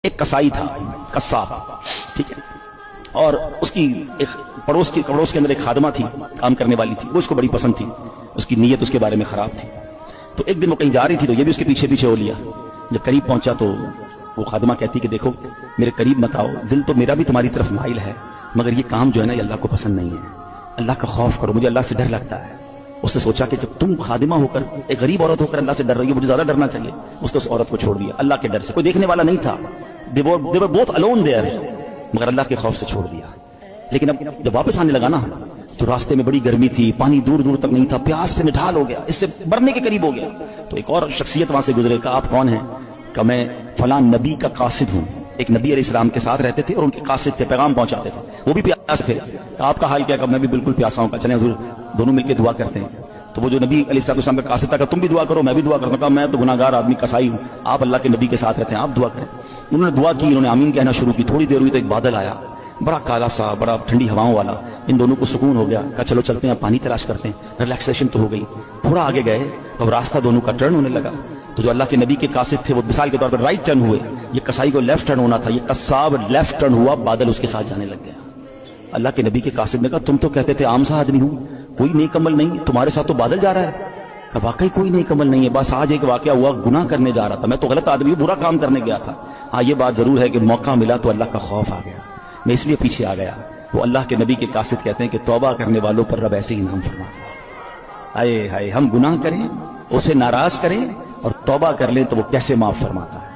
ایک کسائی تھا، قصاب، ٹھیک ہے، اور اس کی ایک پڑوس کے اندر ایک خادمہ تھی، کام کرنے والی تھی، وہ اس کو بڑی پسند تھی، اس کی نیت اس کے بارے میں خراب تھی۔ تو ایک دن وہ کہیں جا رہی تھی تو یہ بھی اس کے پیچھے پیچھے ہو لیا۔ جب قریب پہنچا تو وہ خادمہ کہتی کہ دیکھو میرے قریب مت آؤ، دل تو میرا بھی تمہاری طرف مائل ہے، مگر یہ کام جو ہے نا یہ اللہ کو پسند نہیں ہے، اللہ کا خوف کرو، مجھے اللہ سے ڈر لگتا ہے۔ اس نے سوچا کہ جب تم خادمہ ہو کر، ایک غریب عورت ہو کر اللہ سے ڈر رہی ہو، مجھے زیادہ ڈرنا چاہیے۔ اس نے اس عورت کو چھوڑ دیا اللہ کے ڈر سے، کوئی دیکھنے والا نہیں تھا، they were both alone there، مگر اللہ کے خوف سے چھوڑ دیا۔ لیکن اب جب واپس آنے لگا نا تو راستے میں بڑی گرمی تھی، پانی دور دور تک نہیں تھا، پیاس سے نڈھال ہو گیا، اس سے مرنے کے قریب ہو گیا۔ تو ایک اور شخصیت وہاں سے گزرے، کہا آپ کون ہیں؟ کہ میں فلاں نبی کا قاصد ہوں۔ ایک نبی علیہ السلام کے ساتھ رہتے تھے اور ان کے قاصد تھے، پیغام پہنچاتے تھے، وہ بھی پیاس تھے۔ آپ کا حال کیا؟ کہ میں بھی بالکل پیاسا ہوں۔ چلیں حضور دونوں مل کے دعا کرتے ہیں۔ تو وہ جو نبی علیہ السلام کا قاصد تھا کہ تم بھی دعا کرو، میں بھی دعا کروں۔ کہا میں تو گناہگار آدمی، کسائی ہوں، آپ اللہ کے نبی کے ساتھ رہتے ہیں، آپ دعا کریں۔ انہوں نے دعا کی، انہوں نے آمین کہنا شروع کی۔ تھوڑی دیر ہوئی تو ایک بادل آیا، بڑا کالا سا، بڑا ٹھنڈی ہواؤں والا۔ ان دونوں کو سکون ہو گیا، کہا چلو چلتے ہیں، پانی تلاش کرتے ہیں، ریلیکسیشن تو ہو گئی۔ تھوڑا آگے گئے، اب راستہ دونوں کا ٹرن ہونے لگا۔ تو جو اللہ کے نبی کے قاصد تھے وہ مثال کے طور پر رائٹ ٹرن ہوئے، یہ کسائی کو لیفٹ ٹرن ہونا تھا، یہ قصاب لیفٹ ٹرن ہوا، بادل اس کے ساتھ جانے لگ گیا۔ اللہ کے نبی کے قاصد نے کہا تم تو کہتے تھے عام سا آدمی ہوں، کوئی نیک عمل نہیں، تمہارے ساتھ تو بادل جا رہا ہے۔ کہ واقعی کوئی نیک عمل نہیں ہے، بس آج ایک واقعہ ہوا، گناہ کرنے جا رہا تھا، میں تو غلط آدمی ہوں، برا کام کرنے گیا تھا۔ ہاں یہ بات ضرور ہے کہ موقع ملا تو اللہ کا خوف آ گیا، میں اس لیے پیچھے آ گیا۔ وہ اللہ کے نبی کے قاصد کہتے ہیں کہ توبہ کرنے والوں پر رب ایسے ہی انعام فرماتا ہے۔ ہائے ہائے، ہم گناہ کریں، اسے ناراض کریں اور توبہ کر لیں تو وہ کیسے معاف فرماتا ہے۔